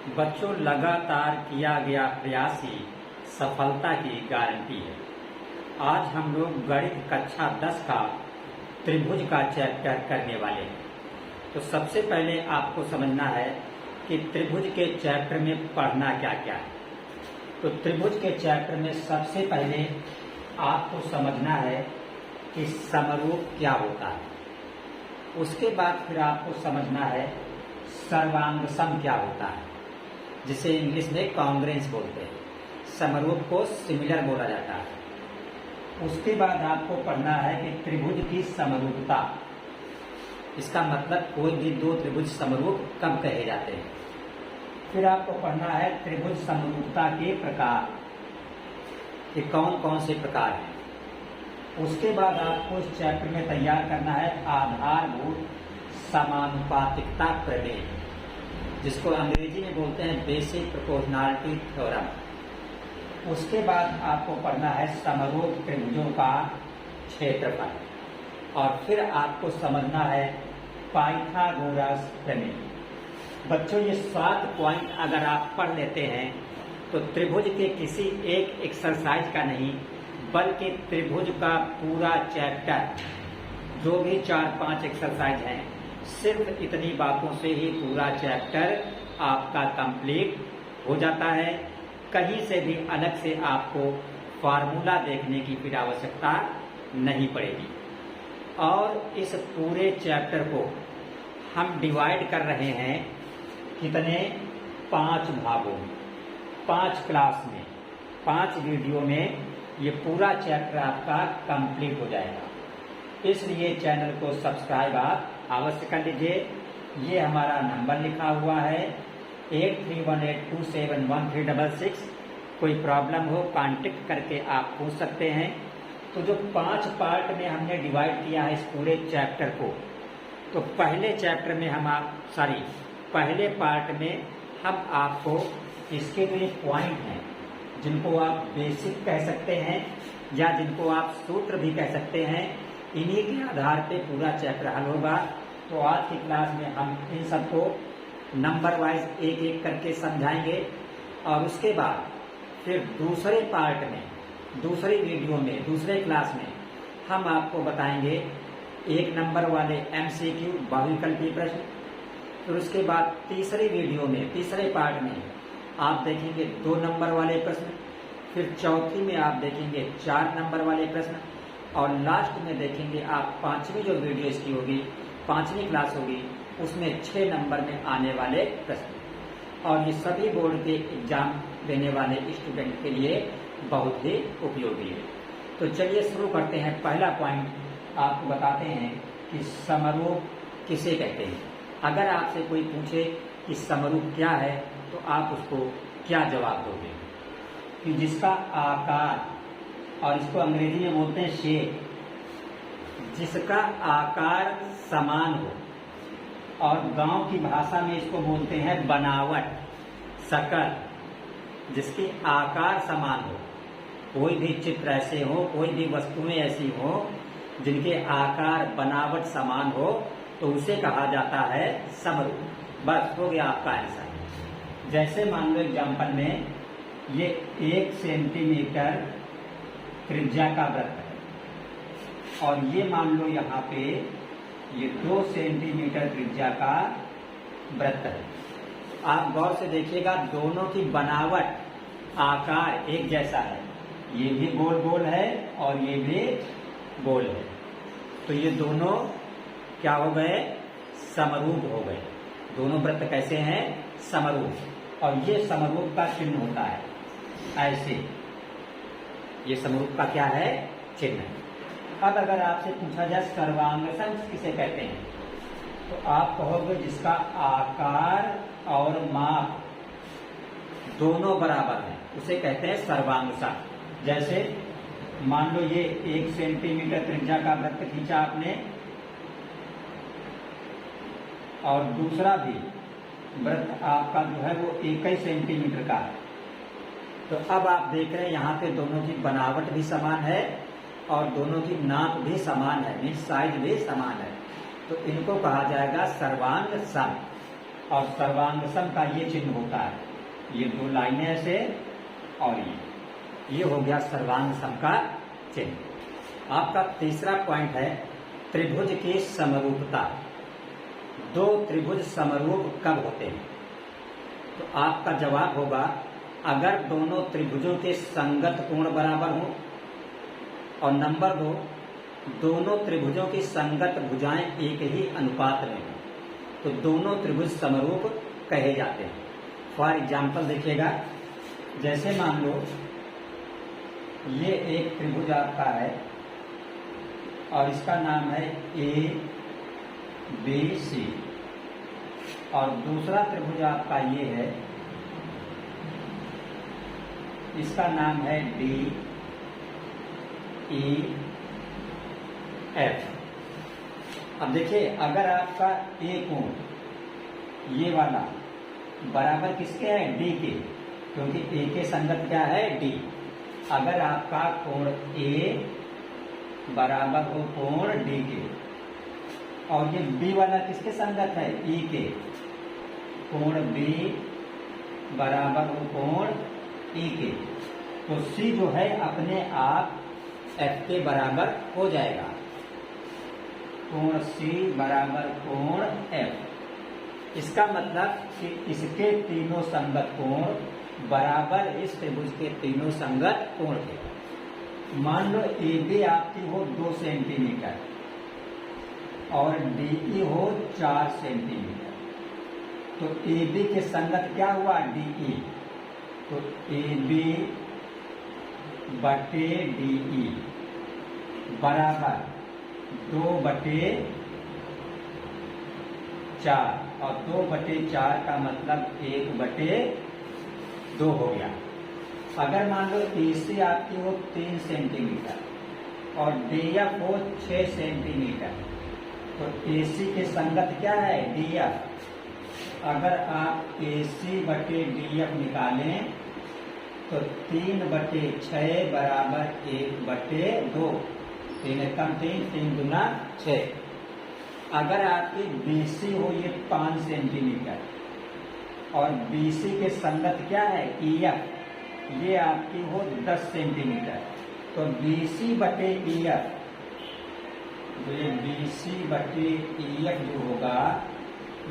बच्चों, लगातार किया गया प्रयास ही सफलता की गारंटी है। आज हम लोग गणित कक्षा 10 का त्रिभुज का चैप्टर करने वाले हैं। तो सबसे पहले आपको समझना है कि त्रिभुज के चैप्टर में पढ़ना क्या क्या है। तो त्रिभुज के चैप्टर में सबसे पहले आपको समझना है कि समरूप क्या होता है। उसके बाद फिर आपको समझना है सर्वांग सम क्या होता है, जिसे इंग्लिश में कॉन्ग्रुएंस बोलते हैं। समरूप को सिमिलर बोला जाता है। उसके बाद आपको पढ़ना है कि त्रिभुज की समरूपता। इसका मतलब कोई भी दो त्रिभुज समरूप कब कहे जाते हैं। फिर आपको पढ़ना है त्रिभुज समरूपता के प्रकार, कि कौन कौन से प्रकार हैं। उसके बाद आपको इस चैप्टर में तैयार करना है आधारभूत समानुपातिकता प्रमेय, जिसको अंग्रेजी में बोलते हैं बेसिक प्रोपोर्शनैलिटी थ्योरम। उसके बाद आपको पढ़ना है समरूप त्रिभुजों का क्षेत्रफल, और फिर आपको समझना है पाइथागोरस प्रमेय। बच्चों, ये 7 पॉइंट अगर आप पढ़ लेते हैं तो त्रिभुज के किसी एक एक्सरसाइज का नहीं, बल्कि त्रिभुज का पूरा चैप्टर, जो भी 4-5 एक्सरसाइज हैं, सिर्फ इतनी बातों से ही पूरा चैप्टर आपका कंप्लीट हो जाता है। कहीं से भी अलग से आपको फार्मूला देखने की फिर आवश्यकता नहीं पड़ेगी। और इस पूरे चैप्टर को हम डिवाइड कर रहे हैं कितने, 5 भागों में, 5 क्लास में, 5 वीडियो में ये पूरा चैप्टर आपका कंप्लीट हो जाएगा। इसलिए चैनल को सब्सक्राइब आप अवश्य कर लीजिए। ये हमारा नंबर लिखा हुआ है 8318271366। कोई प्रॉब्लम हो कांटेक्ट करके आप पूछ सकते हैं। तो जो 5 पार्ट में हमने डिवाइड किया है इस पूरे चैप्टर को, तो पहले चैप्टर में पहले पार्ट में हम आपको इसके जो पॉइंट हैं, जिनको आप बेसिक कह सकते हैं या जिनको आप सूत्र भी कह सकते हैं, इन्हीं के आधार पे पूरा चैप्टर हल होगा। तो आज की क्लास में हम इन सबको नंबर वाइज एक एक करके समझाएंगे, और उसके बाद फिर दूसरे पार्ट में, दूसरी वीडियो में, दूसरे क्लास में हम आपको बताएंगे 1 नंबर वाले MCQ बहुविकल्पी प्रश्न। फिर उसके बाद तीसरी वीडियो में, तीसरे पार्ट में आप देखेंगे 2 नंबर वाले प्रश्न। फिर चौथी में आप देखेंगे 4 नंबर वाले प्रश्न, और लास्ट में देखेंगे आप 5वीं जो वीडियो इसकी होगी, 5वीं क्लास होगी, उसमें 6 नंबर में आने वाले प्रश्न। और ये सभी बोर्ड के एग्जाम देने वाले स्टूडेंट के लिए बहुत ही उपयोगी है। तो चलिए शुरू करते हैं। पहला पॉइंट आपको बताते हैं कि समरूप किसे कहते हैं। अगर आपसे कोई पूछे कि समरूप क्या है, तो आप उसको क्या जवाब दोगे? कि जिसका आकार, और इसको अंग्रेजी में बोलते हैं शेप, जिसका आकार समान हो, और गांव की भाषा में इसको बोलते हैं बनावट, शकल, जिसकी आकार समान हो। कोई भी चित्र ऐसे हो, कोई भी वस्तुएं ऐसी हो जिनके आकार बनावट समान हो, तो उसे कहा जाता है समरूप। बस हो गया आपका आंसर। जैसे मान लो एग्जाम्पल में ये 1 सेंटीमीटर त्रिज्या का वृत्त है, और ये मान लो यहाँ पे ये 2 सेंटीमीटर त्रिज्या का वृत्त है। आप गौर से देखिएगा, दोनों की बनावट, आकार एक जैसा है। ये भी गोल गोल है और ये भी गोल है। तो ये दोनों क्या हो गए? समरूप हो गए। दोनों वृत्त कैसे हैं? समरूप। और ये समरूप का चिन्ह होता है ऐसे। ये समरूप का क्या है? चिन्ह। अब अगर आपसे पूछा जाए सर्वांग सम किसे कहते हैं, तो आप कहोगे जिसका आकार और माप दोनों बराबर है, उसे कहते हैं सर्वांग सम। जैसे मान लो ये 1 सेंटीमीटर त्रिज्या का वृत्त खींचा आपने, और दूसरा भी वृत्त आपका जो है वो 1 सेंटीमीटर का है। तो अब आप देख रहे हैं यहाँ पे दोनों की बनावट भी समान है और दोनों की नाप भी समान है, मीन्स साइज भी समान है। तो इनको कहा जाएगा सर्वांग सम। और सर्वांग सम का ये चिन्ह होता है, ये दो लाइनें ऐसे और ये हो गया सर्वांग सम का चिन्ह। आपका तीसरा पॉइंट है त्रिभुज की समरूपता। दो त्रिभुज समरूप कब होते हैं? तो आपका जवाब होगा अगर दोनों त्रिभुजों के संगत कोण बराबर हो, और नंबर 2 दोनों त्रिभुजों की संगत भुजाएं एक ही अनुपात में हो, तो दोनों त्रिभुज समरूप कहे जाते हैं। फॉर एग्जाम्पल देखिएगा, जैसे मान लो ये एक त्रिभुज आपका है और इसका नाम है ABC, और दूसरा त्रिभुज आपका ये है, इसका नाम है DEF। अब देखिए, अगर आपका ए कोण ये वाला बराबर किसके है? डी के, क्योंकि ए के संगत क्या है? डी। अगर आपका कोण ए बराबर हो कोण डी के, और ये बी वाला किसके संगत है? ई के, कोण बी बराबर हो कोण ई के, तो सी जो है अपने आप एफ के बराबर हो जाएगा। कोण सी बराबर कोण एफ। इसका मतलब कि इसके तीनों संगत कोण बराबर इस त्रिभुज के तीनों संगत कोण के। मान लो ए बी आपकी हो 2 सेंटीमीटर और डीई हो 4 सेंटीमीटर, तो ए बी के संगत क्या हुआ? डीई। तो ए बी बटे डीई बराबर 2/4, और 2/4 का मतलब 1/2 हो गया। अगर मान लो AC आपकी हो 3 सेंटीमीटर और DF हो 6 सेंटीमीटर, तो AC के संगत क्या है? DF। अगर आप AC बटे DF निकालें तो 3/6 बराबर 1/2, 3 कम 3, 3 दूना 6। अगर आपकी BC हो ये 5 सेंटीमीटर और BC के संगत क्या है? EF, ये आपकी हो 10 सेंटीमीटर, तो BC बटे EF, तो ये BC बटे EF जो होगा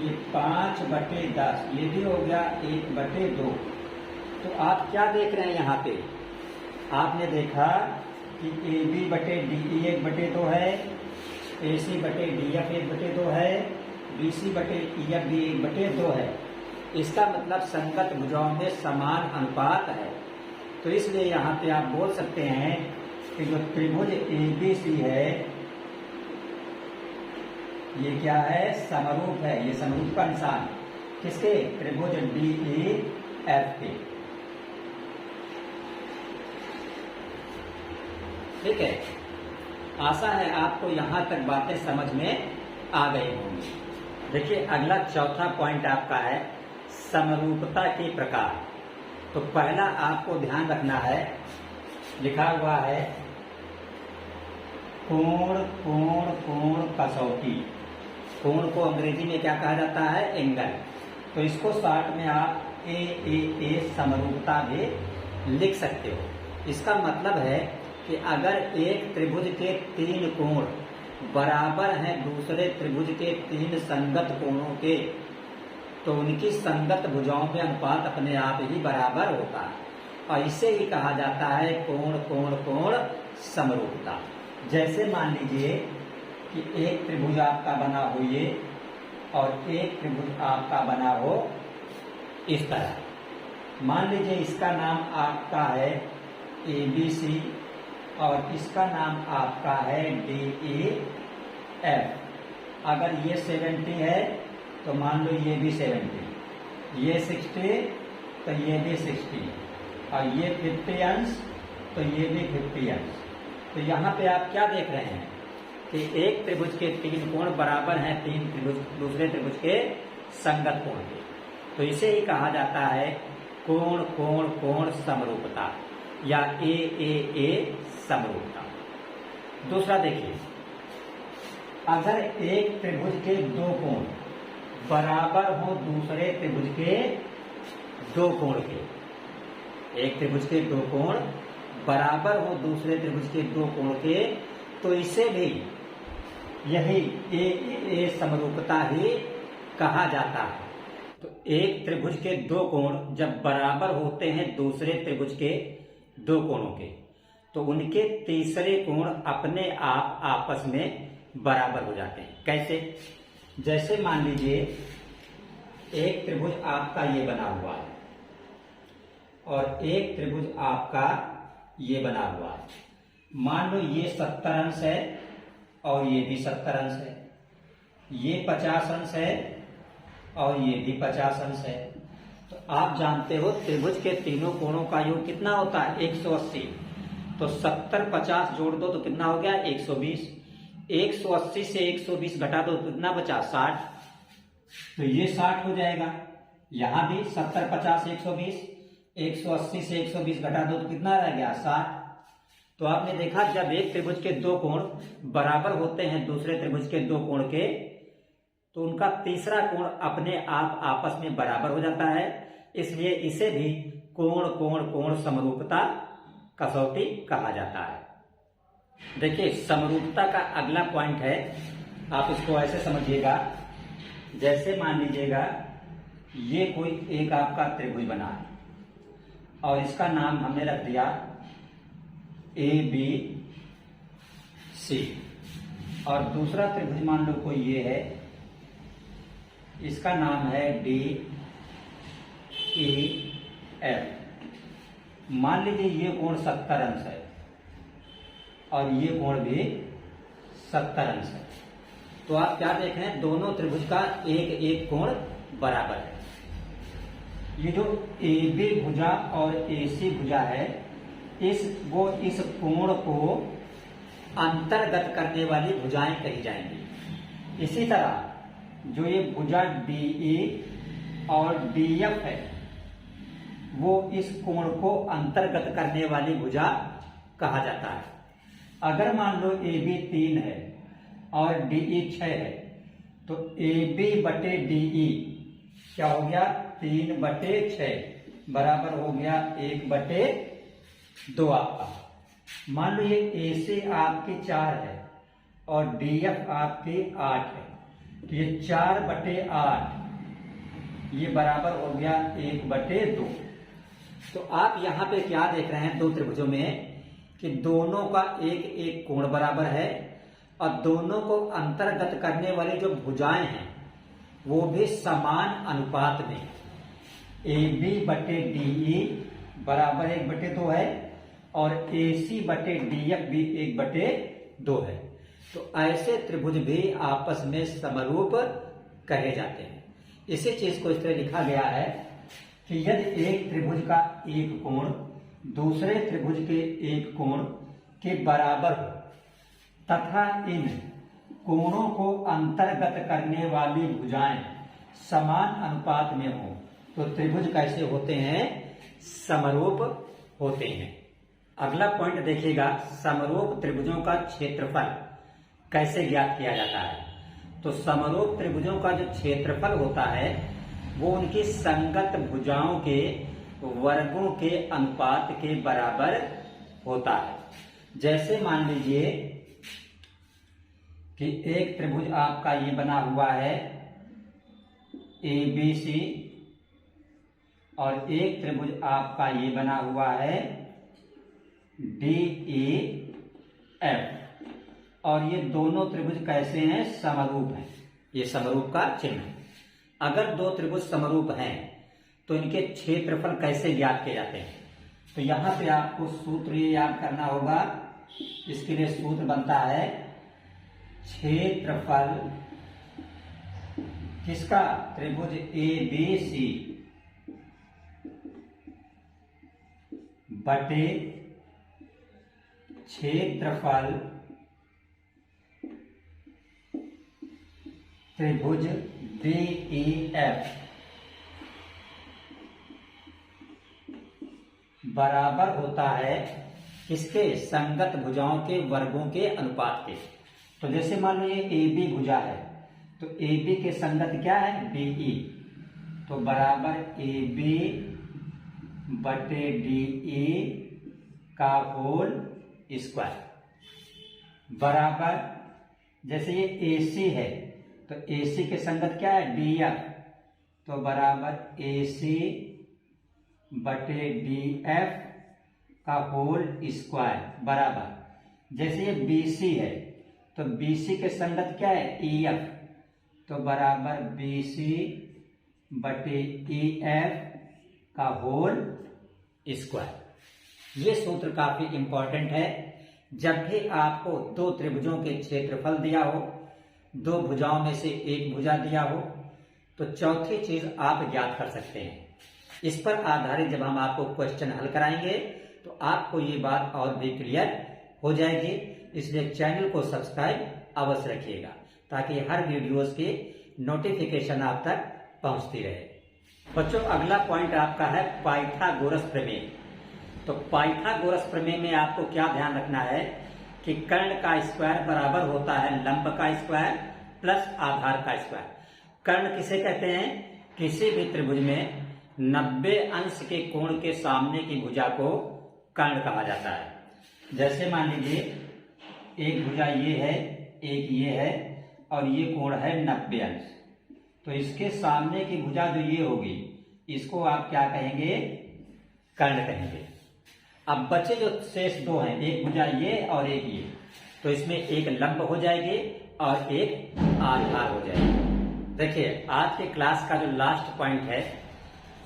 ये 5/10, ये भी हो गया 1/2। तो आप क्या देख रहे हैं यहाँ पे? आपने देखा कि AB बटे DE 1/2 है, AC बटे DF 1/2 है, BC बटे EF भी 1/2 है। इसका मतलब संगत भुजाओं में समान अनुपात है। तो इसलिए यहाँ पे आप बोल सकते हैं कि जो त्रिभुज ABC है ये क्या है? समरूप है। ये समरूप का निशान किसके? त्रिभुज DEF के। ठीक है, आशा है आपको यहां तक बातें समझ में आ गई होंगी। देखिए, अगला चौथा पॉइंट आपका है समरूपता के प्रकार। तो पहला आपको ध्यान रखना है, लिखा हुआ है कोण कोण कोण कसौटी। कोण को अंग्रेजी में क्या कहा जाता है? एंगल। तो इसको शॉर्ट में आप AAA समरूपता भी लिख सकते हो। इसका मतलब है कि अगर एक त्रिभुज के 3 कोण बराबर हैं दूसरे त्रिभुज के 3 संगत कोणों के, तो उनकी संगत भुजाओं में अनुपात अपने आप ही बराबर होता है, और इसे ही कहा जाता है कोण कोण कोण समरूपता। जैसे मान लीजिए कि एक त्रिभुज आपका बना हो ये, और एक त्रिभुज आपका बना हो इस तरह। मान लीजिए इसका नाम आपका है ABC और इसका नाम आपका है DEF। अगर ये 70 है तो मान लो ये भी 70, ये 60 तो ये भी 60, और ये 50 अंश तो ये भी 50 अंश। तो यहाँ पे आप क्या देख रहे हैं कि एक त्रिभुज के 3 कोण बराबर हैं 3 त्रिभुज दूसरे त्रिभुज के संगत कोण के। तो इसे ही कहा जाता है कोण कोण कोण समरूपता या AAA समरूपता। दूसरा देखिए, अगर एक त्रिभुज के 2 कोण बराबर हो दूसरे त्रिभुज के दो कोण के। एक त्रिभुज के दो कोण बराबर हो दूसरे त्रिभुज के दो कोण के, तो इसे भी यही ए समरूपता ही कहा जाता है। तो एक त्रिभुज के दो कोण जब बराबर होते हैं दूसरे त्रिभुज के दो कोणों के, तो उनके तीसरे कोण अपने आप आपस में बराबर हो जाते हैं। कैसे? जैसे मान लीजिए एक त्रिभुज आपका ये बना हुआ है और एक त्रिभुज आपका ये बना हुआ है। मान लो ये 70 अंश है और ये भी 70 अंश है, ये 50 अंश है और ये भी 50 अंश है। तो आप जानते हो त्रिभुज के तीनों कोणों का योग कितना होता है? 180। तो 70 50 जोड़ दो तो कितना हो गया? 120। 180 से 120 घटा दो तो कितना बचा? 60। तो ये 60 हो जाएगा। यहां भी 70 50 120, 180 से 120 घटा दो तो कितना रह गया? 60। तो आपने देखा जब एक त्रिभुज के दो कोण बराबर होते हैं दूसरे त्रिभुज के दो कोण के, तो उनका तीसरा कोण अपने आप आपस में बराबर हो जाता है। इसलिए इसे भी कोण कोण कोण समरूपता कसौटी कहा जाता है। देखिए समरूपता का अगला पॉइंट है, आप इसको ऐसे समझिएगा। जैसे मान लीजिएगा ये कोई एक आपका त्रिभुज बना है और इसका नाम हमने रख दिया ABC और दूसरा त्रिभुज मान लो कोई ये है, इसका नाम है DEF। मान लीजिए ये कोण 70 अंश है और ये कोण भी 70 अंश है। तो आप क्या देख रहे हैं? दोनों त्रिभुज का एक एक कोण बराबर है। ये जो AB भुजा और AC भुजा है, इस कोण को अंतर्गत करने वाली भुजाएं कही जाएंगी। इसी तरह जो ये भुजा DE और DF है, वो इस कोण को अंतर्गत करने वाली भुजा कहा जाता है। अगर मान लो AB 3 है और DE 6 है, तो AB बटे DE क्या हो गया? 3 बटे 6 बराबर हो गया 1 बटे 2 आपका। मान लो ये AC आपकी 4 है और DF आपकी 8 है, तो ये 4 बटे 8 ये बराबर हो गया 1 बटे 2। तो आप यहां पे क्या देख रहे हैं? दो त्रिभुजों में कि दोनों का एक एक कोण बराबर है और दोनों को अंतर्गत करने वाली जो भुजाएं हैं वो भी समान अनुपात में AB बटे DE बराबर 1 बटे 2 है और AC बटे DF भी 1 बटे 2 है। तो ऐसे त्रिभुज भी आपस में समरूप कहे जाते हैं। इसी चीज को इस तरह लिखा गया है कि यदि एक त्रिभुज का एक कोण दूसरे त्रिभुज के एक कोण के बराबर हो तथा इन कोणों को अंतर्गत करने वाली भुजाएं समान अनुपात में हो, तो त्रिभुज कैसे होते हैं? समरूप होते हैं। अगला पॉइंट देखिएगा, समरूप त्रिभुजों का क्षेत्रफल कैसे ज्ञात किया जाता है। तो समरूप त्रिभुजों का जो क्षेत्रफल होता है वो उनकी संगत भुजाओं के वर्गों के अनुपात के बराबर होता है। जैसे मान लीजिए कि एक त्रिभुज आपका ये बना हुआ है ABC और एक त्रिभुज आपका ये बना हुआ है DEF और ये दोनों त्रिभुज कैसे हैं? समरूप हैं। ये समरूप का चिन्ह है। अगर दो त्रिभुज समरूप हैं तो इनके क्षेत्रफल कैसे ज्ञात किए जाते हैं? तो यहां पे आपको सूत्र ये याद करना होगा। इसके लिए सूत्र बनता है क्षेत्रफल किसका? त्रिभुज ABC बटे क्षेत्रफल त्रिभुज DEF बराबर होता है किसके? संगत भुजाओं के वर्गों के अनुपात के। तो जैसे मान लो ये AB भुजा है तो ए बी के संगत क्या है, डी ई, तो बराबर ए बी बटे डी ई का होल स्क्वायर बराबर, जैसे ये ए सी है तो ए सी के संगत क्या है, डी एफ, तो बराबर ए सी बटे डी एफ का होल स्क्वायर बराबर, जैसे ये बी सी है तो बी सी के संगत क्या है, ई एफ, तो बराबर बी सी बटे ई एफ का होल स्क्वायर। ये सूत्र काफी इंपॉर्टेंट है। जब भी आपको दो त्रिभुजों के क्षेत्रफल दिया हो, दो भुजाओं में से एक भुजा दिया हो, तो चौथी चीज आप ज्ञात कर सकते हैं। इस पर आधारित जब हम आपको क्वेश्चन हल कराएंगे तो आपको ये बात और भी क्लियर हो जाएगी। इसलिए चैनल को सब्सक्राइब अवश्य रखिएगा ताकि हर वीडियोस की नोटिफिकेशन आप तक पहुंचती रहे। बच्चों, अगला पॉइंट आपका है पाइथागोरस प्रमेय। तो पाइथागोरस प्रमेय में आपको क्या ध्यान रखना है कि कर्ण का स्क्वायर बराबर होता है लंब का स्क्वायर प्लस आधार का स्क्वायर। कर्ण किसे कहते हैं, किसी भी त्रिभुज में 90 अंश के कोण के सामने की भुजा को कर्ण कहा जाता है। जैसे मान लीजिए एक भुजा ये है, एक ये है और ये कोण है 90 अंश, तो इसके सामने की भुजा जो ये होगी इसको आप क्या कहेंगे, कर्ण कहेंगे। अब बचे जो शेष दो हैं, एक भुजा ये और एक ये, तो इसमें एक लंब हो जाएगी और एक आधार हो जाएगी। देखिए आज के क्लास का जो लास्ट पॉइंट है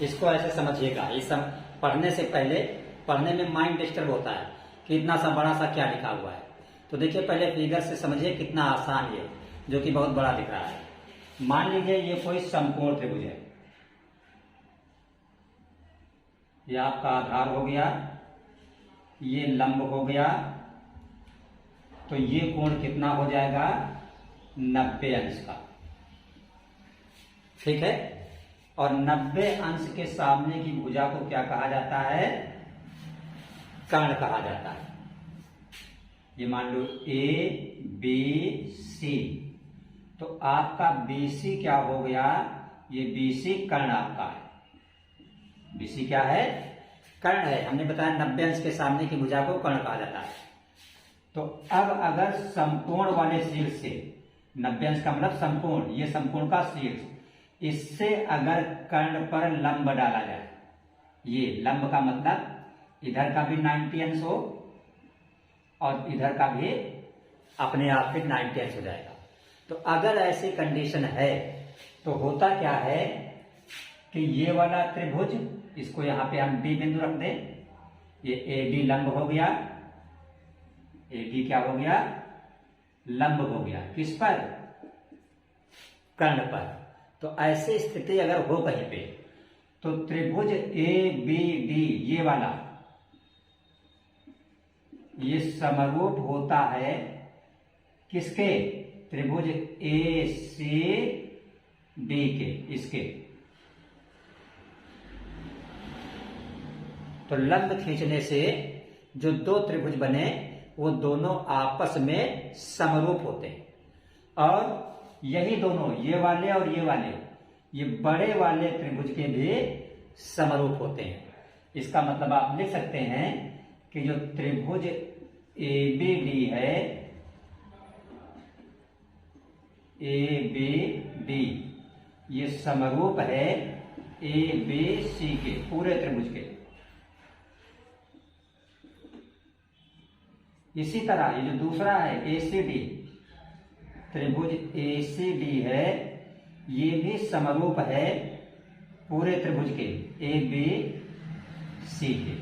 इसको ऐसे समझिएगा। ये सब पढ़ने से पहले, पढ़ने में माइंड डिस्टर्ब होता है कि इतना सा बड़ा सा क्या लिखा हुआ है। तो देखिए पहले फिगर से समझिए कितना आसान ये, जो कि बहुत बड़ा दिख रहा है। मान लीजिए ये कोई समकोण त्रिभुज है, ये आपका आधार हो गया, ये लंब हो गया, तो ये कोण कितना हो जाएगा, 90 अंश का, ठीक है। और 90 अंश के सामने की भुजा को क्या कहा जाता है, कर्ण कहा जाता है। ये मान लो ए बी सी, तो आपका BC क्या हो गया, ये BC कर्ण आपका है। BC क्या है, कर्ण है। हमने बताया 90 अंश के सामने की भुजा को कर्ण कहा जाता है। तो अब अगर समकोण वाले शीर्ष से, 90 अंश का मतलब समकोण, ये समकोण का शीर्ष, इससे अगर कर्ण पर लंब डाला जाए, ये लंब का मतलब इधर का भी 90 अंश हो और इधर का भी अपने आप में 90 अंश हो जाएगा। तो अगर ऐसी कंडीशन है तो होता क्या है कि ये वाला त्रिभुज, इसको यहां पे हम B बिंदु रख दें, ये AB लंब हो गया, AB क्या हो गया, लंब हो गया, किस पर, कर्ण पर। तो ऐसी स्थिति अगर हो कहीं पे तो त्रिभुज ABD ये वाला, ये समरूप होता है किसके, त्रिभुज ACD के, इसके। तो लंब खींचने से जो दो त्रिभुज बने वो दोनों आपस में समरूप होते हैं। और यही दोनों, ये वाले और ये वाले, ये बड़े वाले त्रिभुज के भी समरूप होते हैं। इसका मतलब आप लिख सकते हैं कि जो त्रिभुज ABD है, ABD ये समरूप है ABC के, पूरे त्रिभुज के। इसी तरह ये जो दूसरा है ACD, त्रिभुज ACD है, ये भी समरूप है पूरे त्रिभुज के ABC के।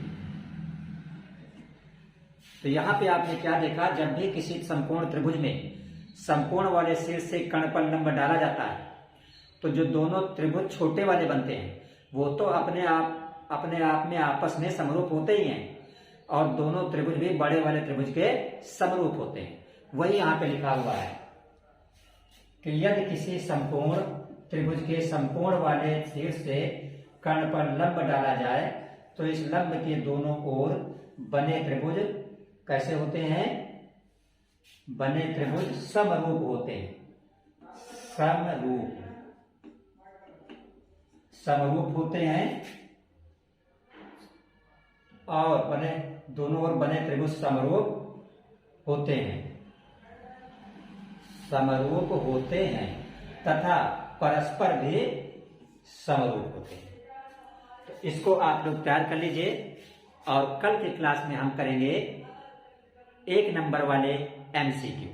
तो यहां पे आपने क्या देखा, जब भी किसी समकोण त्रिभुज में समकोण वाले शीर्ष से कर्ण पर लंब डाला जाता है तो जो दोनों त्रिभुज छोटे वाले बनते हैं वो तो अपने आप में आपस में समरूप होते ही हैं, और दोनों त्रिभुज भी बड़े वाले त्रिभुज के समरूप होते हैं। वही यहां पे लिखा हुआ है कि यदि किसी समकोण त्रिभुज के समकोण वाले शीर्ष से कर्ण पर लंब डाला जाए तो इस लंब के दोनों ओर बने त्रिभुज कैसे होते हैं, बने त्रिभुज समरूप होते हैं, समरूप समरूप होते हैं और बने दोनों ओर बने त्रिभुज समरूप होते हैं, समरूप होते हैं तथा परस्पर भी समरूप होते हैं। तो इसको आप लोग तैयार कर लीजिए और कल की क्लास में हम करेंगे 1 नंबर वाले MCQ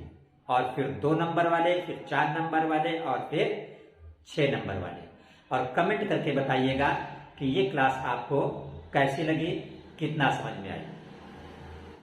और फिर 2 नंबर वाले, फिर 4 नंबर वाले और फिर 6 नंबर वाले। और कमेंट करके बताइएगा कि ये क्लास आपको कैसी लगी, कितना समझ में आई।